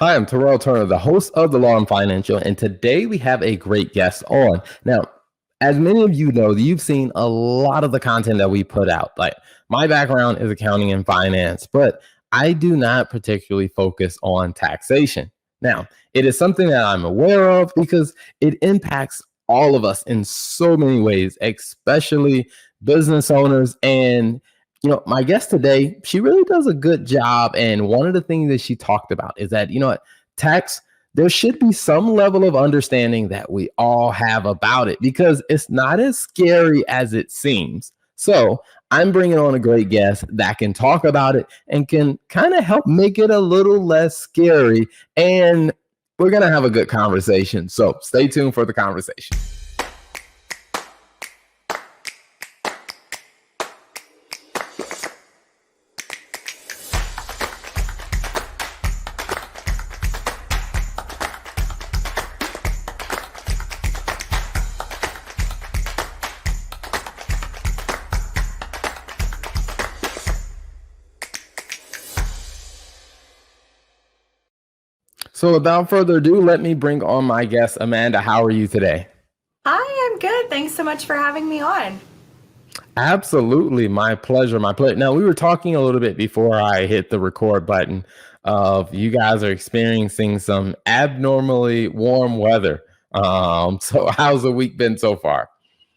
Hi, I'm Terrell Turner, the host of the Law and Financial, and today we have a great guest on. Now, as many of you know, you've seen a lot of the content that we put out. Like, my background is accounting and finance, but I do not particularly focus on taxation. Now, it is something that I'm aware of because it impacts all of us in so many ways, especially business owners. And my guest today, she really does a good job. And one of the things that she talked about is that, tax, there should be some level of understanding that we all have about it because it's not as scary as it seems. So I'm bringing on a great guest that can talk about it and can kind of help make it a little less scary. And we're going to have a good conversation. So stay tuned for the conversation. So without further ado, let me bring on my guest, Amanda. How are you today? Hi, I'm good. Thanks so much for having me on. Absolutely. My pleasure. My pleasure. Now, we were talking a little bit before I hit the record button of you guys are experiencing some abnormally warm weather. So how's the week been so far?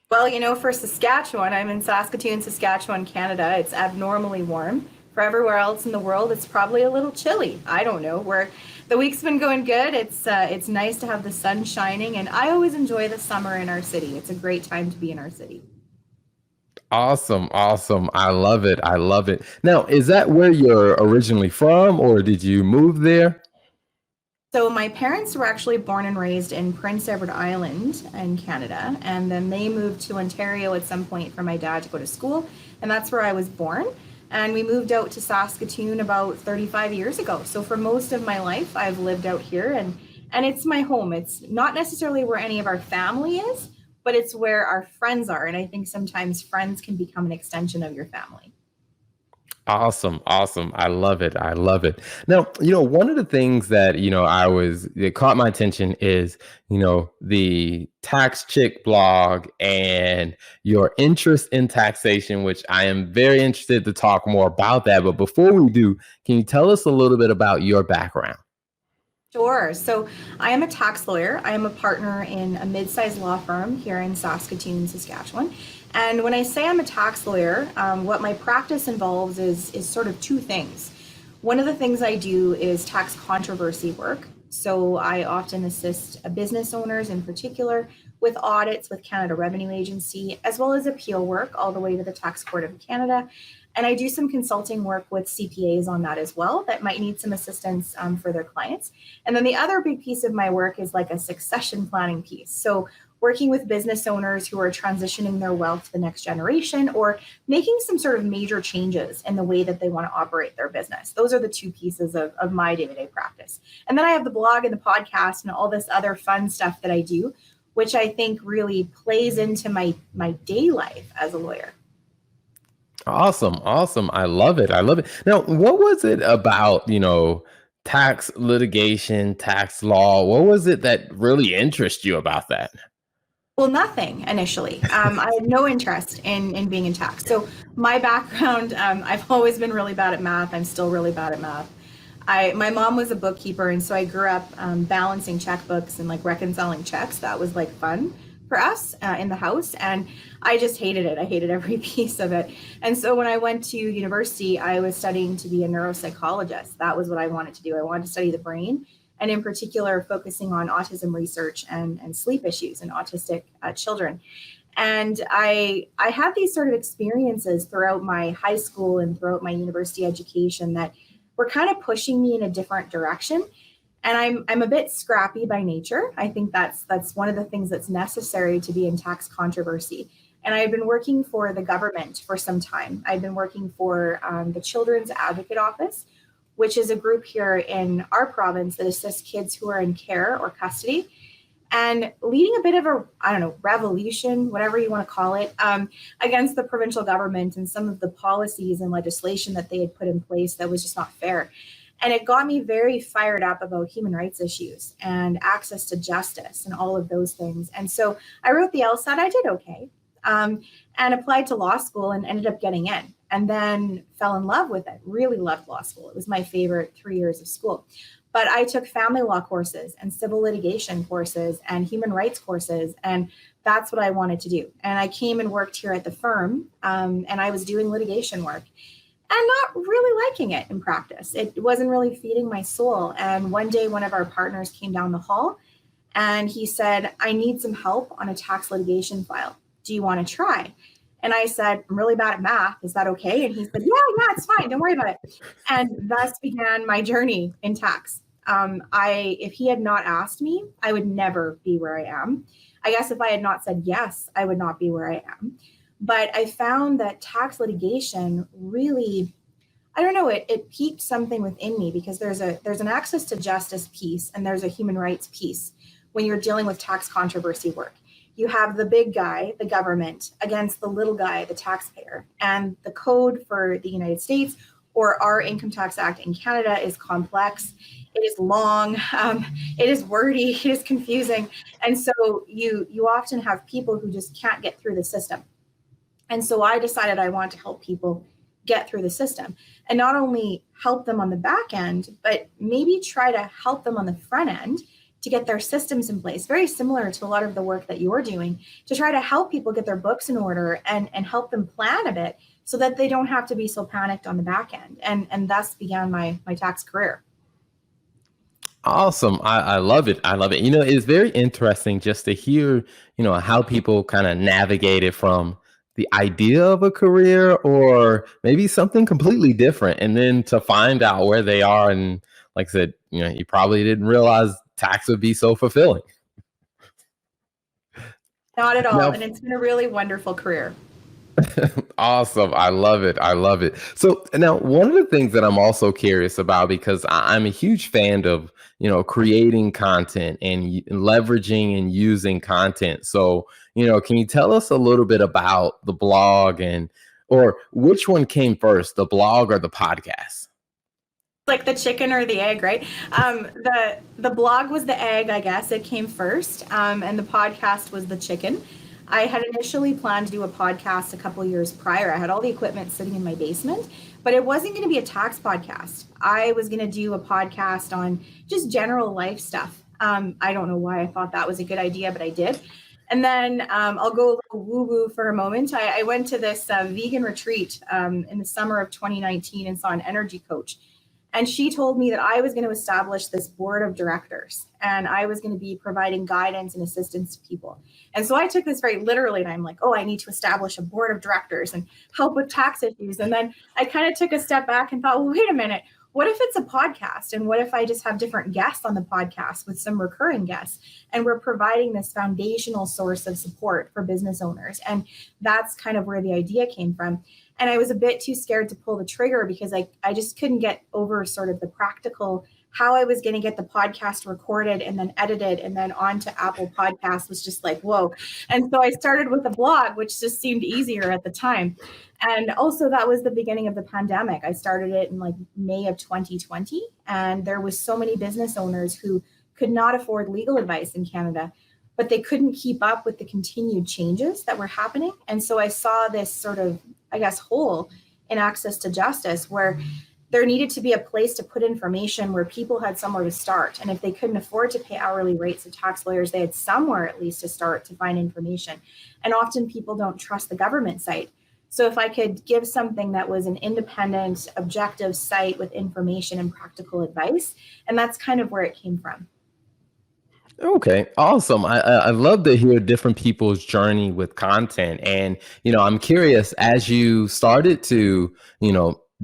Well, for Saskatchewan, I'm in Saskatoon, Saskatchewan, Canada. It's abnormally warm. For everywhere else in the world, it's probably a little chilly. I don't know. Where the week's been going good. It's nice to have the sun shining, and I always enjoy the summer in our city. It's a great time to be in our city. Awesome. Awesome. I love it. I love it. Now, is that where you're originally from or did you move there? So my parents were actually born and raised in Prince Edward Island in Canada, and then they moved to Ontario at some point for my dad to go to school, and that's where I was born. And we moved out to Saskatoon about 35 years ago. So for most of my life, I've lived out here, and it's my home. It's not necessarily where any of our family is, but it's where our friends are. And I think sometimes friends can become an extension of your family. Awesome, awesome. I love it. I love it. Now, one of the things that, it caught my attention is, the Tax Chick blog and your interest in taxation, which I am very interested to talk more about that. But before we do, can you tell us a little bit about your background? Sure. So I am a tax lawyer. I am a partner in a mid-sized law firm here in Saskatoon, Saskatchewan. And when I say I'm a tax lawyer, what my practice involves is sort of two things. One of the things I do is tax controversy work. So I often assist business owners in particular with audits with Canada Revenue Agency, as well as appeal work all the way to the Tax Court of Canada. And I do some consulting work with CPAs on that as well that might need some assistance for their clients. And then the other big piece of my work is like a succession planning piece. So working with business owners who are transitioning their wealth to the next generation or making some sort of major changes in the way that they want to operate their business. Those are the two pieces of my day-to-day practice. And then I have the blog and the podcast and all this other fun stuff that I do, which I think really plays into my day life as a lawyer. Awesome, awesome. I love it. I love it. Now, what was it about, tax litigation, tax law? What was it that really interests you about that? Well, nothing initially. I had no interest in being in tax. So my background, I've always been really bad at math. I'm still really bad at math. My mom was a bookkeeper, and so I grew up balancing checkbooks and like reconciling checks. That was like fun for us in the house, and I just hated it. I hated every piece of it. And so when I went to university, I was studying to be a neuropsychologist. That was what I wanted to do. I wanted to study the brain, and in particular, focusing on autism research and sleep issues in autistic children. And I had these sort of experiences throughout my high school and throughout my university education that were kind of pushing me in a different direction. And I'm a bit scrappy by nature. I think that's one of the things that's necessary to be in tax controversy. And I've been working for the government for some time. I've been working for the Children's Advocate Office, which is a group here in our province that assists kids who are in care or custody, and leading a bit of a, I don't know, revolution, whatever you want to call it, against the provincial government and some of the policies and legislation that they had put in place that was just not fair. And it got me very fired up about human rights issues and access to justice and all of those things. And so I wrote the LSAT. I did okay, and applied to law school and ended up getting in, and then fell in love with it. Really loved law school. It was my favorite 3 years of school. But I took family law courses and civil litigation courses and human rights courses, and that's what I wanted to do. And I came and worked here at the firm, and I was doing litigation work and not really liking it in practice. It wasn't really feeding my soul. And one day, one of our partners came down the hall and he said, I need some help on a tax litigation file. Do you want to try? And I said, I'm really bad at math. Is that okay? And he said, yeah, it's fine. Don't worry about it. And thus began my journey in tax. If he had not asked me, I would never be where I am. I guess if I had not said yes, I would not be where I am. But I found that tax litigation really, I don't know, it piqued something within me, because there's an access to justice piece and there's a human rights piece when you're dealing with tax controversy work. You have the big guy, the government, against the little guy, the taxpayer. And the code for the United States, or our Income Tax Act in Canada, is complex. It is long, it is wordy, it is confusing. And so you often have people who just can't get through the system. And so I decided I want to help people get through the system, and not only help them on the back end, but maybe try to help them on the front end to get their systems in place, very similar to a lot of the work that you're doing, to try to help people get their books in order and help them plan a bit so that they don't have to be so panicked on the back end. And thus began my tax career. Awesome. I love it. I love it. It's very interesting just to hear, how people kind of navigate it from the idea of a career or maybe something completely different, and then to find out where they are. And like I said, you probably didn't realize tax would be so fulfilling. Not at all. Now, and it's been a really wonderful career. Awesome. I love it. I love it. So now, one of the things that I'm also curious about, because I'm a huge fan of, creating content and leveraging and using content. So, can you tell us a little bit about the blog, or which one came first, the blog or the podcast? Like the chicken or the egg, right? The blog was the egg, I guess. It came first, and the podcast was the chicken. I had initially planned to do a podcast a couple years prior. I had all the equipment sitting in my basement, but it wasn't going to be a tax podcast. I was going to do a podcast on just general life stuff. I don't know why I thought that was a good idea, but I did. And then I'll go a little woo-woo for a moment. I went to this vegan retreat in the summer of 2019 and saw an energy coach. And she told me that I was going to establish this board of directors, and I was going to be providing guidance and assistance to people. And so I took this very literally, and I'm like, oh, I need to establish a board of directors and help with tax issues. And then I kind of took a step back and thought, well, wait a minute, what if it's a podcast? And what if I just have different guests on the podcast with some recurring guests? And we're providing this foundational source of support for business owners. And that's kind of where the idea came from. And I was a bit too scared to pull the trigger, because I just couldn't get over sort of the practical, how I was going to get the podcast recorded and then edited and then onto Apple Podcasts was just like, whoa. And so I started with a blog, which just seemed easier at the time. And also that was the beginning of the pandemic. I started it in like May of 2020. And there was so many business owners who could not afford legal advice in Canada, but they couldn't keep up with the continued changes that were happening. And so I saw this sort of, I guess, hole in access to justice, where there needed to be a place to put information where people had somewhere to start. And if they couldn't afford to pay hourly rates of tax lawyers, they had somewhere at least to start to find information. And often people don't trust the government site. So if I could give something that was an independent, objective site with information and practical advice, and that's kind of where it came from. Okay, awesome. I love to hear different people's journey with content. And, I'm curious, as you started to,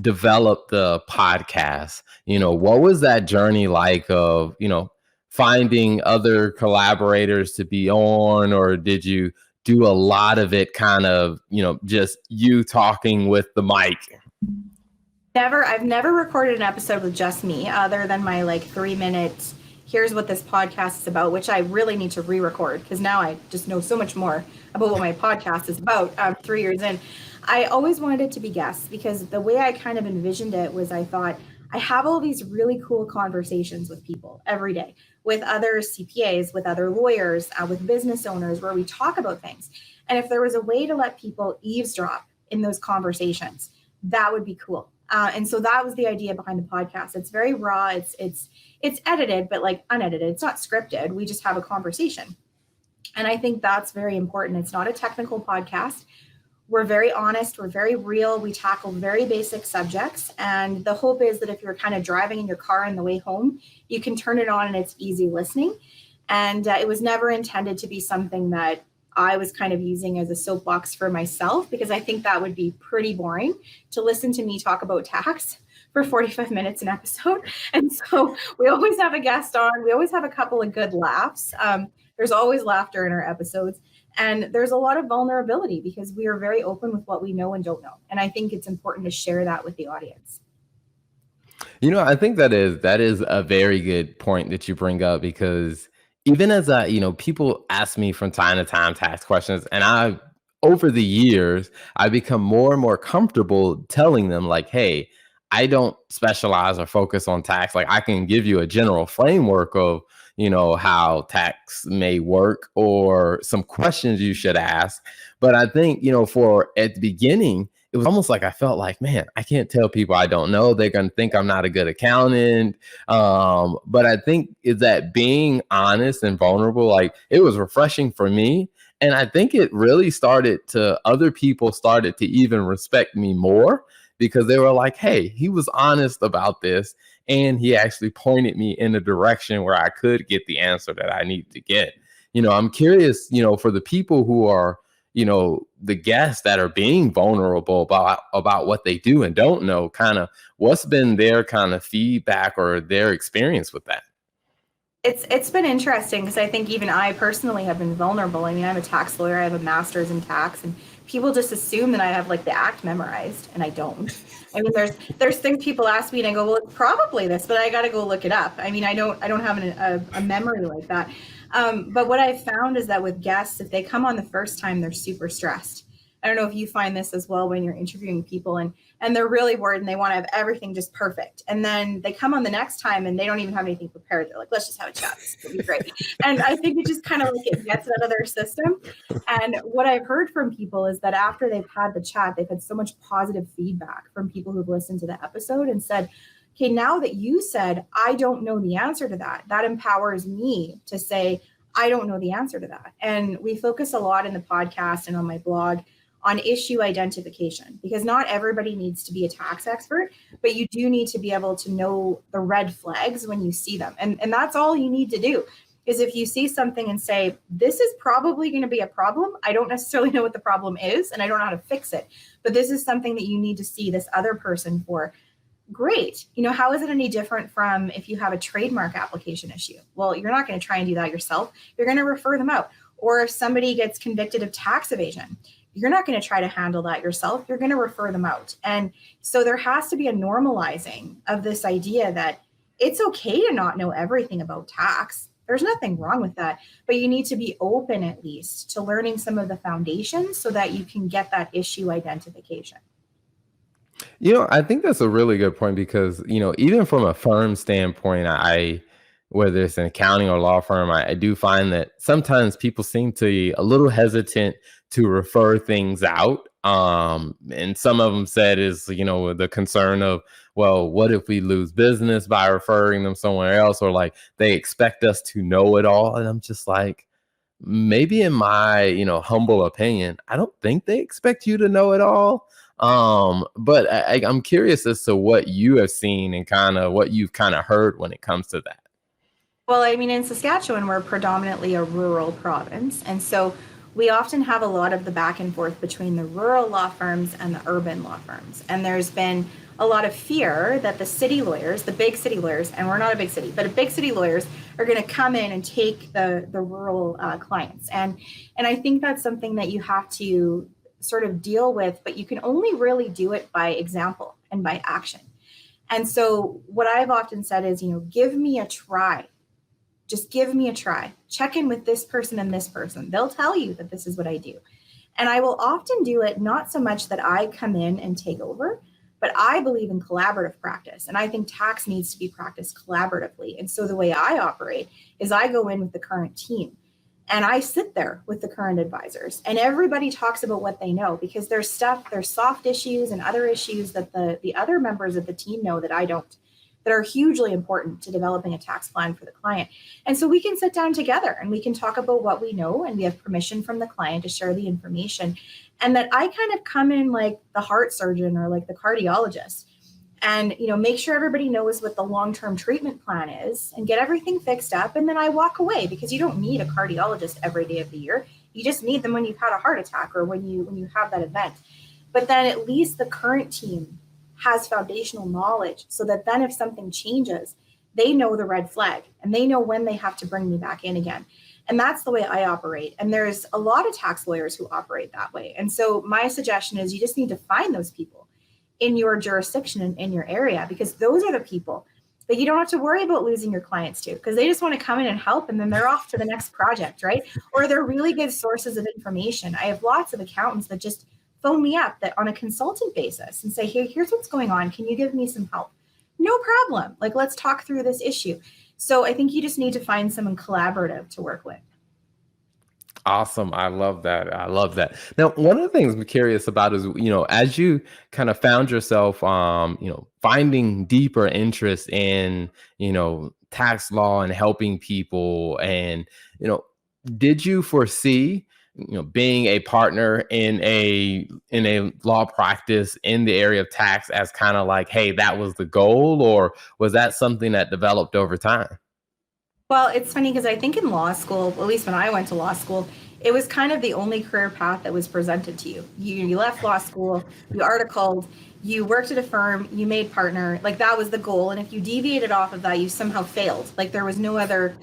develop the podcast, what was that journey like of, finding other collaborators to be on, or did you do a lot of it kind of, just you talking with the mic? I've never recorded an episode with just me, other than my 3-minute, here's what this podcast is about, which I really need to re-record, because now I just know so much more about what my podcast is about 3 years in. I always wanted it to be guests, because the way I kind of envisioned it was, I thought I have all these really cool conversations with people every day, with other CPAs, with other lawyers, with business owners, where we talk about things. And if there was a way to let people eavesdrop in those conversations, that would be cool. And so that was the idea behind the podcast. It's very raw. It's edited, but like unedited. It's not scripted. We just have a conversation. And I think that's very important. It's not a technical podcast. We're very honest. We're very real. We tackle very basic subjects. And the hope is that if you're kind of driving in your car on the way home, you can turn it on and it's easy listening. And it was never intended to be something that I was kind of using as a soapbox for myself, because I think that would be pretty boring to listen to me talk about tax for 45 minutes an episode. And so we always have a guest on. We always have a couple of good laughs. There's always laughter in our episodes. And there's a lot of vulnerability because we are very open with what we know and don't know. And I think it's important to share that with the audience. I think that is a very good point that you bring up, because even as people ask me from time to time tax questions, and over the years, I become more and more comfortable telling them like, hey, I don't specialize or focus on tax. Like, I can give you a general framework of, how tax may work or some questions you should ask. But I think, for at the beginning, it was almost like I felt like, man, I can't tell people I don't know. They're going to think I'm not a good accountant. But I think is that being honest and vulnerable, like, it was refreshing for me. And I think it really other people started to even respect me more, because they were like, hey, he was honest about this. And he actually pointed me in a direction where I could get the answer that I need to get. I'm curious, for the people who are, the guests that are being vulnerable about what they do and don't know, kind of what's been their kind of feedback or their experience with that? It's been interesting, because I think even I personally have been vulnerable. I mean, I'm a tax lawyer. I have a master's in tax, and people just assume that I have like the act memorized, and I don't. I mean, there's things people ask me and I go, well, it's probably this, but I got to go look it up. I mean, I don't have a memory like that. But what I've found is that with guests, if they come on the first time, they're super stressed. I don't know if you find this as well when you're interviewing people, and they're really worried and they want to have everything just perfect. And then they come on the next time and they don't even have anything prepared. They're like, let's just have a chat. This will be great. And I think it just kind of like it gets out of their system. And what I've heard from people is that after they've had the chat, they've had so much positive feedback from people who've listened to the episode and said, okay, now that you said, I don't know the answer to that, that empowers me to say, I don't know the answer to that. And we focus a lot in the podcast and on my blog on issue identification, because not everybody needs to be a tax expert, but you do need to be able to know the red flags when you see them. And that's all you need to do, is if you see something and say, this is probably going to be a problem. I don't necessarily know what the problem is, and I don't know how to fix it, but this is something that you need to see this other person for. Great. How is it any different from if you have a trademark application issue? Well, you're not going to try and do that yourself. You're going to refer them out. Or if somebody gets convicted of tax evasion, you're not going to try to handle that yourself. You're going to refer them out. And so there has to be a normalizing of this idea that it's okay to not know everything about tax. There's nothing wrong with that, but you need to be open at least to learning some of the foundations so that you can get that issue identification. I think that's a really good point, because, even from a firm standpoint, whether it's an accounting or law firm, I do find that sometimes people seem to be a little hesitant to refer things out. And some of them said is, the concern of, well, what if we lose business by referring them somewhere else? Or like they expect us to know it all. And I'm just like, maybe in my, humble opinion, I don't think they expect you to know it all. But I'm curious as to what you have seen and kind of what you've kind of heard when it comes to that. Well, I mean, in Saskatchewan, we're predominantly a rural province. And so we often have a lot of the back and forth between the rural law firms and the urban law firms. And there's been a lot of fear that the city lawyers, the big city lawyers, and we're not a big city, but big city lawyers are going to come in and take the rural clients. And I think that's something that you have to sort of deal with, but you can only really do it by example and by action. And so what I've often said is, give me a try. Just give me a try. Check in with this person and this person. They'll tell you that this is what I do. And I will often do it not so much that I come in and take over, But I believe in collaborative practice, and I think tax needs to be practiced collaboratively. And so the way I operate is I go in with the current team and I sit there with the current advisors, and everybody talks about what they know, because there's soft issues and other issues that the other members of the team know that I don't, that are hugely important to developing a tax plan for the client. And so we can sit down together and we can talk about what we know, and we have permission from the client to share the information. And that I kind of come in like the heart surgeon or like the cardiologist, and make sure everybody knows what the long-term treatment plan is and get everything fixed up. And then I walk away, because you don't need a cardiologist every day of the year. You just need them when you've had a heart attack or when you have that event. But then at least the current team has foundational knowledge, so that then if something changes, they know the red flag and they know when they have to bring me back in again. And that's the way I operate. And there's a lot of tax lawyers who operate that way. And so my suggestion is you just need to find those people in your jurisdiction and in your area, because those are the people that you don't have to worry about losing your clients to, because they just want to come in and help, and then they're off to the next project, right? Or they're really good sources of information. I have lots of accountants that just phone me up that on a consultant basis and say, hey, here's what's going on. Can you give me some help? No problem. Like, let's talk through this issue. So I think you just need to find someone collaborative to work with. Awesome. I love that. I love that. Now, one of the things I'm curious about is, as you kind of found yourself, finding deeper interest in, tax law and helping people, and, did you foresee, being a partner in a law practice in the area of tax as kind of like, hey, that was the goal, or was that something that developed over time? Well, it's funny because I think in law school, at least when I went to law school, it was kind of the only career path that was presented to you. You left law school, you articled, you worked at a firm, you made partner, like that was the goal. And if you deviated off of that, you somehow failed. Like there was no other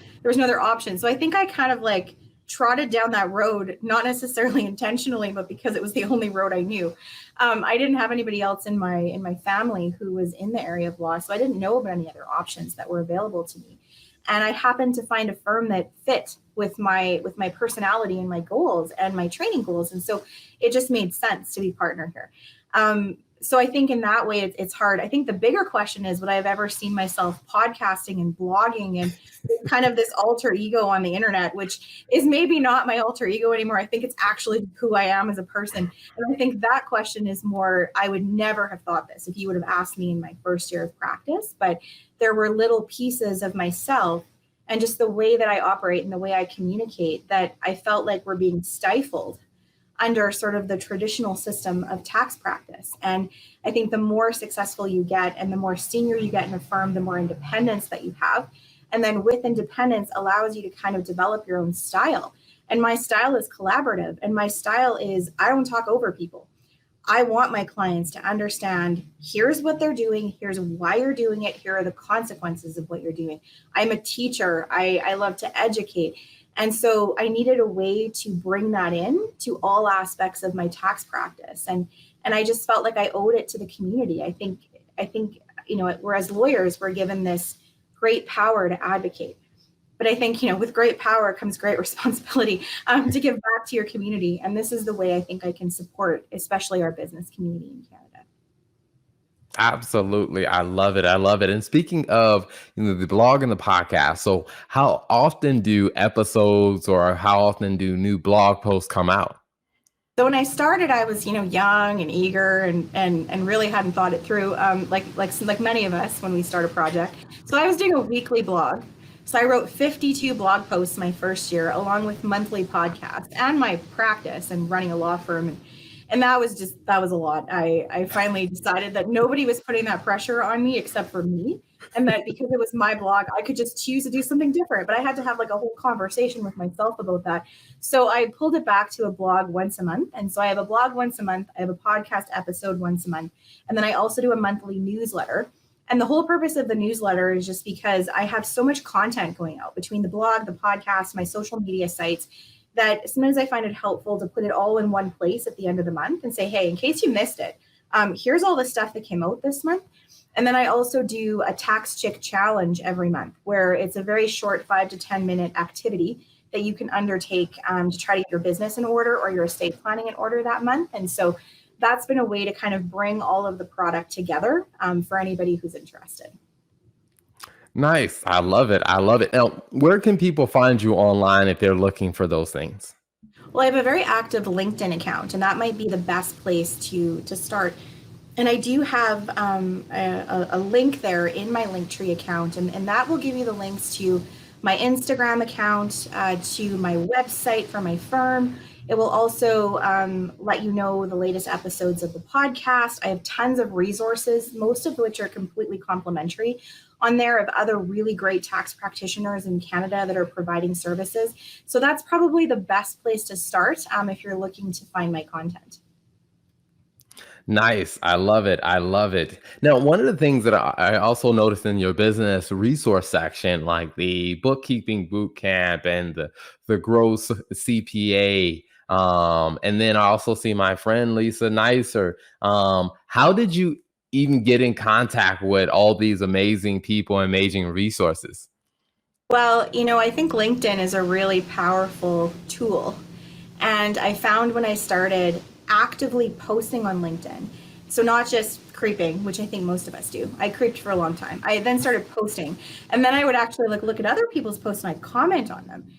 option. So I think I kind of like trotted down that road, not necessarily intentionally, but because it was the only road I knew. I didn't have anybody else in my family who was in the area of law, so I didn't know about any other options that were available to me. And I happened to find a firm that fit with my personality and my goals and my training goals. And so it just made sense to be partner here. So I think in that way, it's hard. I think the bigger question is, would I have ever seen myself podcasting and blogging and kind of this alter ego on the internet, which is maybe not my alter ego anymore. I think it's actually who I am as a person. And I think that question is more, I would never have thought this if you would have asked me in my first year of practice, but there were little pieces of myself and just the way that I operate and the way I communicate that I felt like were being stifled under sort of the traditional system of tax practice. And I think the more successful you get and the more senior you get in a firm, the more independence that you have. And then with independence allows you to kind of develop your own style. And my style is collaborative. And my style is, I don't talk over people. I want my clients to understand, here's what they're doing, here's why you're doing it, here are the consequences of what you're doing. I'm a teacher. I love to educate. And so I needed a way to bring that in to all aspects of my tax practice. And I just felt like I owed it to the community. I think, whereas lawyers were given this great power to advocate. But I think, with great power comes great responsibility to give back to your community. And this is the way I think I can support, especially our business community in Canada. Absolutely. I love it. I love it. And speaking of, the blog and the podcast, so how often do episodes or how often do new blog posts come out? So when I started, I was, young and eager and really hadn't thought it through, like many of us when we start a project. So I was doing a weekly blog. So I wrote 52 blog posts my first year, along with monthly podcasts and my practice and running a law firm. And that was a lot. I finally decided that nobody was putting that pressure on me except for me. And that because it was my blog, I could just choose to do something different, but I had to have like a whole conversation with myself about that. So I pulled it back to a blog once a month. And so I have a blog once a month. I have a podcast episode once a month. And then I also do a monthly newsletter. And the whole purpose of the newsletter is just because I have so much content going out between the blog, the podcast, my social media sites, that sometimes I find it helpful to put it all in one place at the end of the month and say, hey, in case you missed it, here's all the stuff that came out this month. And then I also do a Tax Chick challenge every month, where it's a very short 5 to 10 minute activity that you can undertake to try to get your business in order or your estate planning in order that month. And so that's been a way to kind of bring all of the product together for anybody who's interested. Nice. I love it. I love it. Now, where can people find you online if they're looking for those things? Well, I have a very active LinkedIn account, and that might be the best place to start. And I do have a link there in my Linktree account, and that will give you the links to my Instagram account, to my website for my firm. It will also let you know the latest episodes of the podcast. I have tons of resources, most of which are completely complimentary on there, of other really great tax practitioners in Canada that are providing services. So that's probably the best place to start if you're looking to find my content. Nice. I love it. I love it. Now, one of the things that I also noticed in your business resource section, like the bookkeeping boot camp and the gross CPA, and then I also see my friend Lisa Nicer. How did you even get in contact with all these amazing people, amazing resources? Well, I think LinkedIn is a really powerful tool. And I found when I started actively posting on LinkedIn, so not just creeping, which I think most of us do. I creeped for a long time. I then started posting, and then I would actually look at other people's posts and I'd comment on them.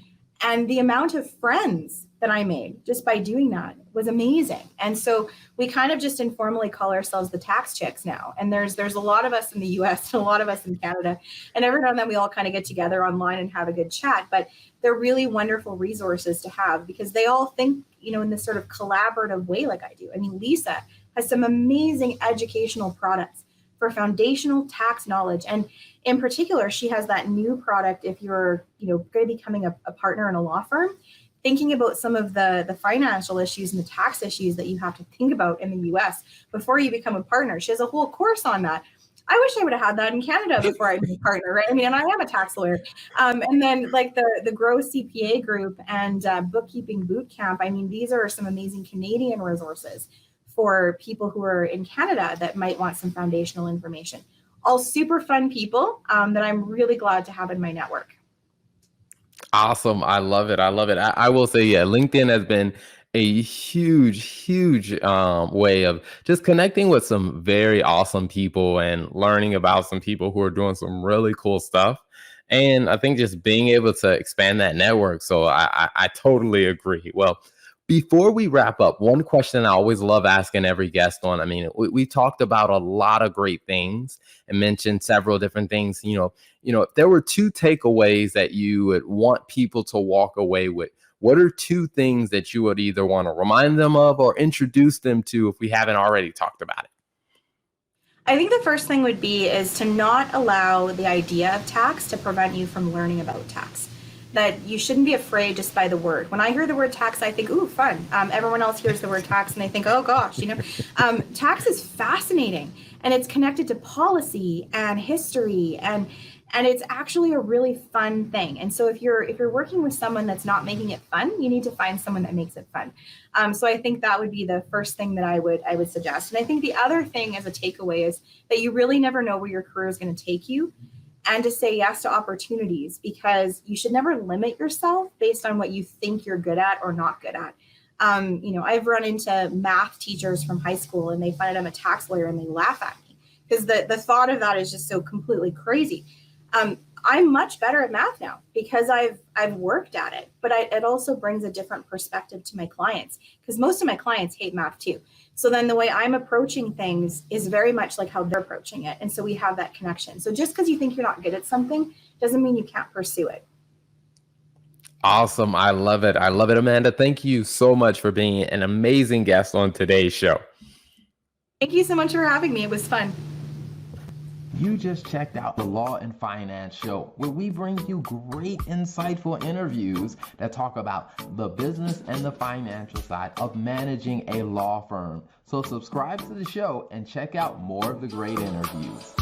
And the amount of friends that I made just by doing that was amazing. And so we kind of just informally call ourselves the tax chicks now. And there's a lot of us in the US and a lot of us in Canada. And every now and then we all kind of get together online and have a good chat. But they're really wonderful resources to have because they all think, in this sort of collaborative way like I do. I mean, Lisa has some amazing educational products for foundational tax knowledge. And in particular, she has that new product if you're, going to be becoming a partner in a law firm, thinking about some of the financial issues and the tax issues that you have to think about in the US before you become a partner. She has a whole course on that. I wish I would have had that in Canada before I became a partner, right? I mean, and I am a tax lawyer. And then like the Grow CPA group and bookkeeping boot camp. I mean, these are some amazing Canadian resources for people who are in Canada that might want some foundational information. All super fun people that I'm really glad to have in my network. Awesome. I love it. I love it. I will say, yeah, LinkedIn has been a huge way of just connecting with some very awesome people and learning about some people who are doing some really cool stuff. And I think just being able to expand that network. So I totally agree. Well, before we wrap up, one question I always love asking every guest on. I mean, we talked about a lot of great things and mentioned several different things. If there were two takeaways that you would want people to walk away with, what are two things that you would either want to remind them of or introduce them to if we haven't already talked about it? I think the first thing would be is to not allow the idea of tax to prevent you from learning about tax. That you shouldn't be afraid just by the word. When I hear the word tax, I think, ooh, fun. Everyone else hears the word tax and they think, oh gosh, tax is fascinating and it's connected to policy and history and it's actually a really fun thing. And so if you're working with someone that's not making it fun, you need to find someone that makes it fun. So I think that would be the first thing that I would suggest. And I think the other thing as a takeaway is that you really never know where your career is going to take you. And to say yes to opportunities, because you should never limit yourself based on what you think you're good at or not good at. I've run into math teachers from high school and they find out I'm a tax lawyer and they laugh at me because the thought of that is just so completely crazy. I'm much better at math now because I've worked at it, but it also brings a different perspective to my clients because most of my clients hate math too. So then the way I'm approaching things is very much like how they're approaching it. And so we have that connection. So just because you think you're not good at something doesn't mean you can't pursue it. Awesome. I love it. I love it, Amanda. Thank you so much for being an amazing guest on today's show. Thank you so much for having me. It was fun. You just checked out the Law and Finance Show, where we bring you great, insightful interviews that talk about the business and the financial side of managing a law firm. So subscribe to the show and check out more of the great interviews.